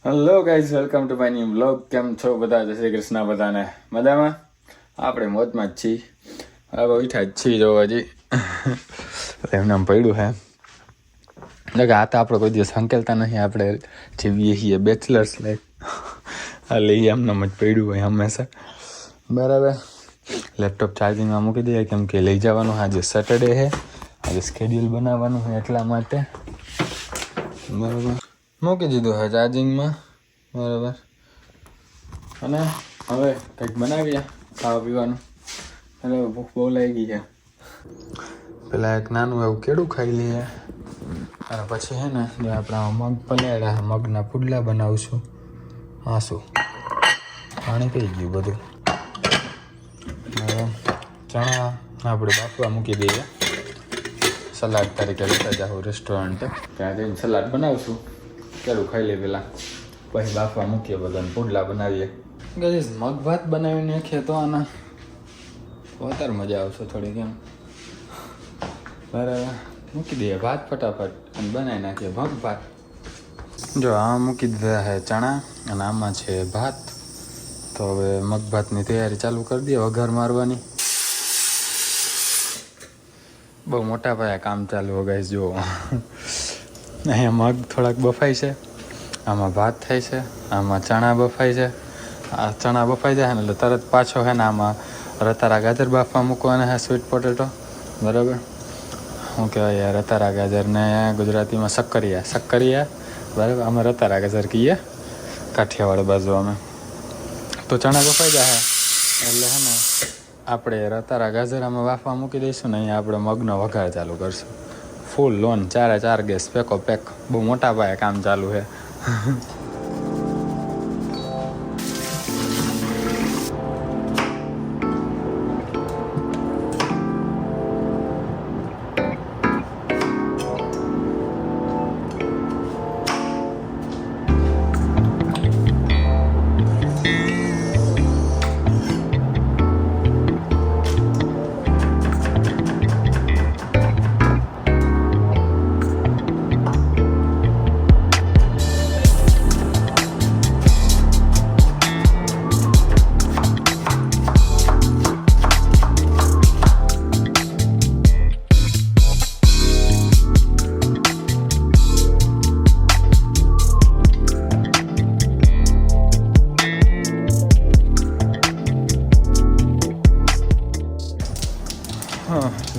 Hello guys, welcome to my new blog. કેમ છો બધા? જય શ્રી કૃષ્ણ. બધાને મજામાં? આપણે મોજમાં જ છીએ. હવે ઉઠ્યા જ છીએ. જો હજી એમને આમ પડ્યું હે એટલે આ તો આપણે કોઈ દિવસ સંકેલતા નહીં. આપણે જીવીએ છીએ બેચલર્સ લાઈફ, એટલે એ એમને જ પડ્યું હોય હંમેશા. બરાબર. લેપટોપ ચાર્જિંગમાં મૂકી દઈએ, કેમ કે લઈ જવાનું આજે સેટરડે છે. આજે સ્કેડ્યુલ બનાવવાનું હોય એટલા માટે. બરાબર, મૂકી દીધું હે ચાર્જિંગમાં. બરાબર. અને હવે કંઈક બનાવીએ ખાવા પીવાનું. એટલે ભૂખ બહુ લાગી છે. પેલા એક નાનું એવું કેળું ખાઈ લઈએ, અને પછી છે ને જે આપણા મગ પલાળ્યા, મગના પુડલા બનાવશું. હા, શું પાણી પી ગયું બધું. ચણા આપણે બાફવા મૂકી દઈએ. સલાડ તરીકે લેતા જાઉં રેસ્ટોરન્ટે, ત્યાં જઈને સલાડ બનાવશું. કેળું ખાઈ લઈએ પહેલાં, પછી બાફવા મૂકીએ બધાને પુડલા બનાવીએ. ગઈશ મગ ભાત બનાવીને નાખીએ તો આના વધારે મજા આવશે થોડીક એમ. બરાબર, મૂકી દઈએ ભાત ફટાફટ અને બનાવી નાખીએ મગ ભાત. જો આ મૂકી દીધા છે ચણા, અને આમાં છે ભાત. તો હવે મગ ભાતની તૈયારી ચાલુ કરી દઈએ, વઘાર મારવાની. બહુ મોટા પાયે કામ ચાલુ હોય ગાઈસ. જુઓ અહીંયા મગ થોડાક બફાય છે, આમાં ભાત થાય છે, આમાં ચણા બફાય છે. આ ચણા બફાઈ જાય ને એટલે તરત પાછો છે ને આમાં રતારા ગાજર બાફવા મૂકવાના છે, સ્વીટ પોટેટો. બરાબર. શું કહેવાય રતારા ગાજરને ગુજરાતીમાં શક્કરિયા. બરાબર, અમે રતારા ગાજર કહીએ કાઠિયાવાડ બાજુ અમે. તો ચણા બફાઈ જાય એટલે છે ને આપણે રતારા ગાજર આમાં બાફવા મૂકી દઈશું ને અહીંયા આપણે મગનો વઘાર ચાલુ કરશું. ફૂલ લોન, 4 ગેસ, પેકો પેક. બહુ મોટા પાયે કામ ચાલુ છે.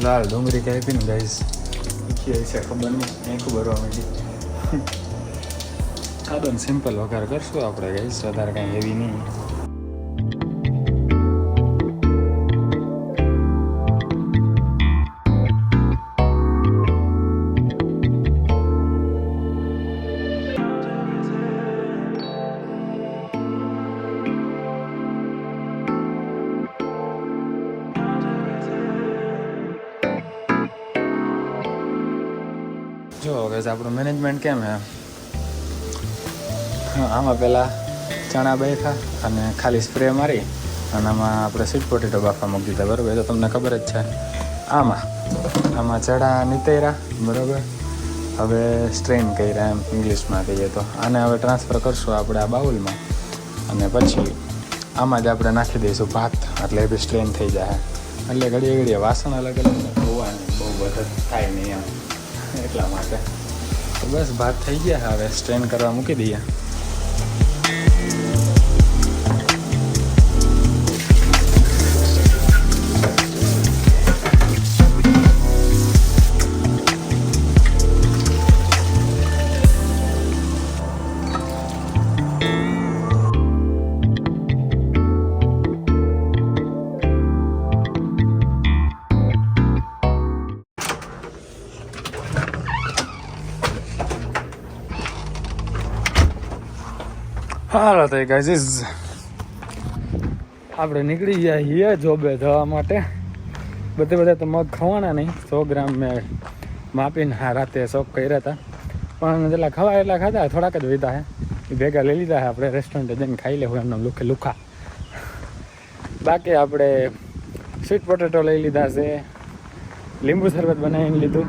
લાલ ડુંગળી કાપી ને ગાઈસ છે ખબર નહીં, આંખું ભરવા માંડી. સાદો સિમ્પલ વઘાર કરશું આપણે ગાઈસ, વધારે કાંઈ હેવી નહીં. જો હવે આપણું મેનેજમેન્ટ કેમ છે, આમાં પહેલાં ચણા બાફા અને ખાલી સ્પ્રે મારી અને આમાં આપણે સ્વીટ પોટેટો બાફવા મૂકી દીધા. બરાબર, એ તો તમને ખબર જ છે. આમાં ચણા નીતર્યા. બરાબર, હવે સ્ટ્રેન કર્યા એમ ઇંગ્લિશમાં કહીએ તો. આને હવે ટ્રાન્સફર કરશું આપણે આ બાઉલમાં, અને પછી આમાં જ આપણે નાખી દઈશું ભાત, એટલે એ બી સ્ટ્રેન થઈ જાય. એટલે ઘડીએ વાસણ અલગ અલગ ધોવાની બહુ બધા થાય નહીં એમ, એટલા માટે. તો બસ ભાત થઈ ગયા, હવે સ્ટ્રેન કરવા મૂકી દઈએ. હાલો તો ગાઈઝ આપણે નીકળી ગયા છીએ જોબે જવા માટે. બધા તો મગ ખવાના નહીં. 100 ગ્રામ મેં માપીને રાતે શોખ કર્યા હતા, પણ જેટલા ખવાય એટલા ખાધા, થોડાક જ વીધા હે. એ ભેગા લઈ લીધા. આપણે રેસ્ટોરન્ટે જઈને ખાઈ લેવું એમને લુખા. બાકી આપણે સ્વીટ પોટેટો લઈ લીધા છે, લીંબુ શરબત બનાવીને લીધું,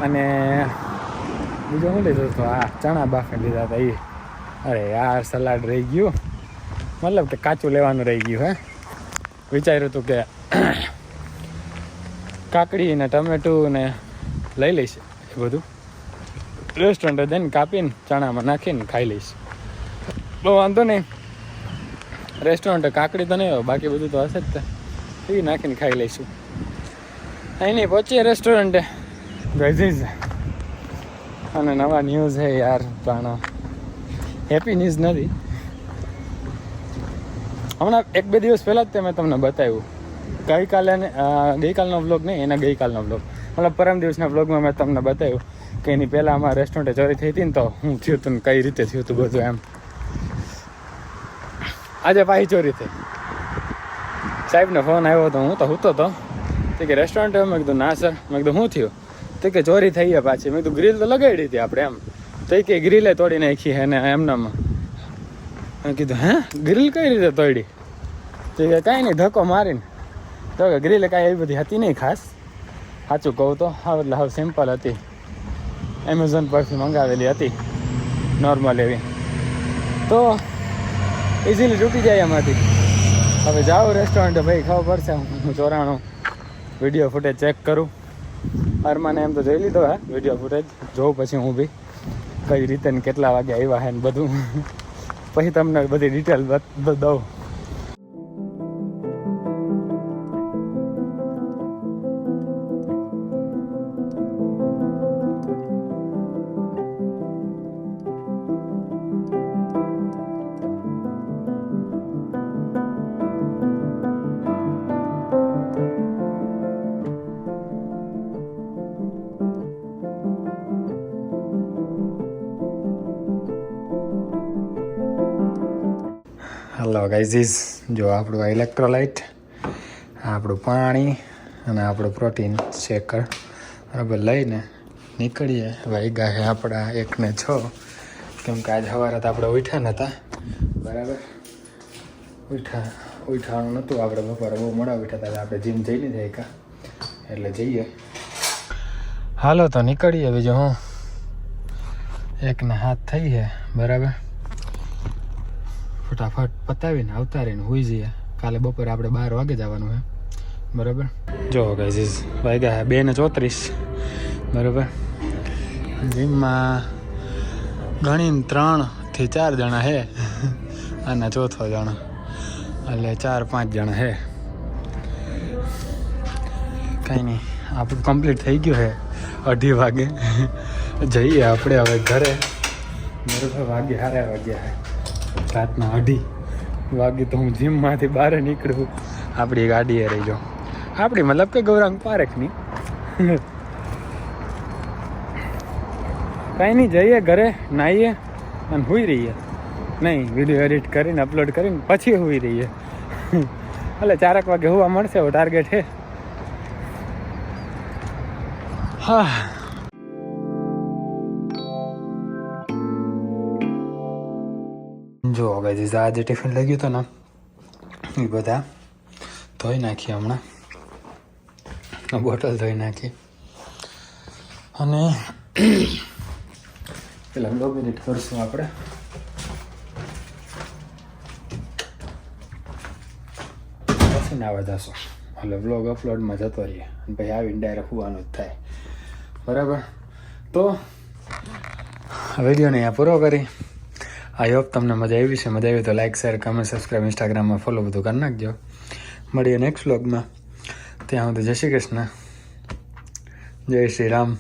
અને બીજું શું લીધું હતું? ચણા બાફી લીધા હતા. એ અરે યાર સલાડ રહી ગયું, મતલબ કે કાચું લેવાનું રહી ગયું. હે વિચાર્યું હતું કે કાકડી ને ટમેટું ને લઈ લઈશ, એ બધું રેસ્ટોરન્ટે જઈને કાપીને ચણામાં નાખીને ખાઈ લઈશ. બહુ વાંધો નહીં, રેસ્ટોરન્ટે કાકડી તો નહીં હોય, બાકી બધું તો હશે જ. એ નાખીને ખાઈ લઈશું. અહીં નહીં પહોંચીએ રેસ્ટોરન્ટે ગઈઝીઝ. અને નવા ન્યૂઝ છે યાર, પણ હેપી ન્યૂઝ નથી. હમણાં 1-2 દિવસ પહેલાં જ તે મેં તમને બતાવ્યું, ગઈકાલનો વ્લોગ નહીં, એના ગઈકાલનો વ્લોગ, મતલબ પરમ દિવસના વ્લોગમાં મેં તમને બતાવ્યું કે એની પહેલાં અમારા રેસ્ટોરન્ટે ચોરી થઈ હતી ને, તો હું થયું હતું ને કઈ રીતે થયું હતું બધું એમ. આજે પાછી ચોરી થઈ. સાહેબનો ફોન આવ્યો હતો, હું તો સૂતો હતો. તે કે રેસ્ટોરન્ટ, મેં કીધું ના સર. મેં કીધું શું થયું? તે કે ચોરી થઈ ગયા પાછી. મેં કીધું ગ્રીલ તો લગાડી હતી આપણે એમ. તો એ કે ગ્રીલે તોડી નાખી હે ને એમનામાં. મેં કીધું હે ગ્રીલ કઈ રીતે તોડી? તો કે કાંઈ નહીં, ધક્કો મારીને. તો કે ગ્રીલે કાંઈ એવી બધી હતી નહીં ખાસ, સાચું કહું તો. હા એટલે હવે સિમ્પલ હતી, એમેઝોન પરથી મંગાવેલી હતી, નોર્મલ એવી. તો ઇઝીલી તૂટી જાય એમાંથી. હવે જાઓ રેસ્ટોરન્ટે, ભાઈ ખબર પડશે. હું 94 વિડીયો ફૂટેજ ચેક કરું. અરમાને એમ તો જોઈ લીધો હે વિડીયો ફૂટેજ, જોઉં પછી હું બી કઈ રીતે ને કેટલા વાગે આવ્યા હે ને બધું. પછી તમને બધી ડિટેલ દઉં. હલો ગાઈઝીસ, જો આપણું ઇલેક્ટ્રોલાઇટ, આપણું પાણી અને આપણું પ્રોટીન શેકર બરાબર લઈને નીકળીએ. વાગ્યા છે આપણા 1:06, કેમ કે આજે સવારે તો આપણે ઉઠ્યા નહોતા બરાબર. ઉઠાવાનું નહોતું આપણે, બપોરે બહુ મોડા ઉઠ્યા હતા. આપણે જીમ જઈને જાય કા એટલે જઈએ. હાલો તો નીકળીએ. બીજું હું 1:07 થઈ છે બરાબર. ફટાફટ પતાવીને આવતા રહીને હોઈ જઈએ. કાલે બપોરે આપણે 12 વાગે જવાનું છે બરાબર. જો ગાઈઝ વાગ્યા 2:34 બરાબર. જીમમાં ગણીને 3 થી 4 જણા છે, અને ચોથો જણા, એટલે 4-5 જણા છે. કાંઈ નહીં, આપણું કમ્પ્લીટ થઈ ગયું છે. 2:30 વાગે જઈએ આપણે હવે ઘરે બરાબર. વાગ્યા 4 રાતના 2:30 વાગે તો હું જીમમાંથી બહાર નીકળું. આપણી ગાડીએ રહી જાઉં, આપણી મતલબ કે ગૌરાંગ પારેખની. કાંઈ નહીં, જઈએ ઘરે, નાહીએ અને સૂઈ રહીએ. નહીં, વિડીયો એડિટ કરીને અપલોડ કરીને પછી સૂઈ રહીએ. એટલે 4 વાગે હોવા મળશે, એવો ટાર્ગેટ છે. હા, જો ગાઈઝ આજે ટિફિન લઈ ગયું હતું ને, એ બધા ધોઈ નાખીએ. હમણાં બોટલ ધોઈ નાખી અને પેલા બ્લોગ એડિટ કરશું આપણે. પછી નાવા જશું, એટલે બ્લોગ અપલોડમાં જતો રહીએ અને પછી આવીને ડાયરેક્ટ હોવાનું જ થાય બરાબર. તો વિડીયોને અહીંયા પૂરો કરી. આઈ હોપ તમને મજા આવી છે. મજા આવી તો લાઇક, શેર, કમેન્ટ, સબસ્ક્રાઈબ, ઇન્સ્ટાગ્રામમાં ફોલો બધું કરી નાખજો. મળીએ નેક્સ્ટ વ્લોગમાં. ત્યાં સુધી જય શ્રી કૃષ્ણ, જય શ્રી રામ.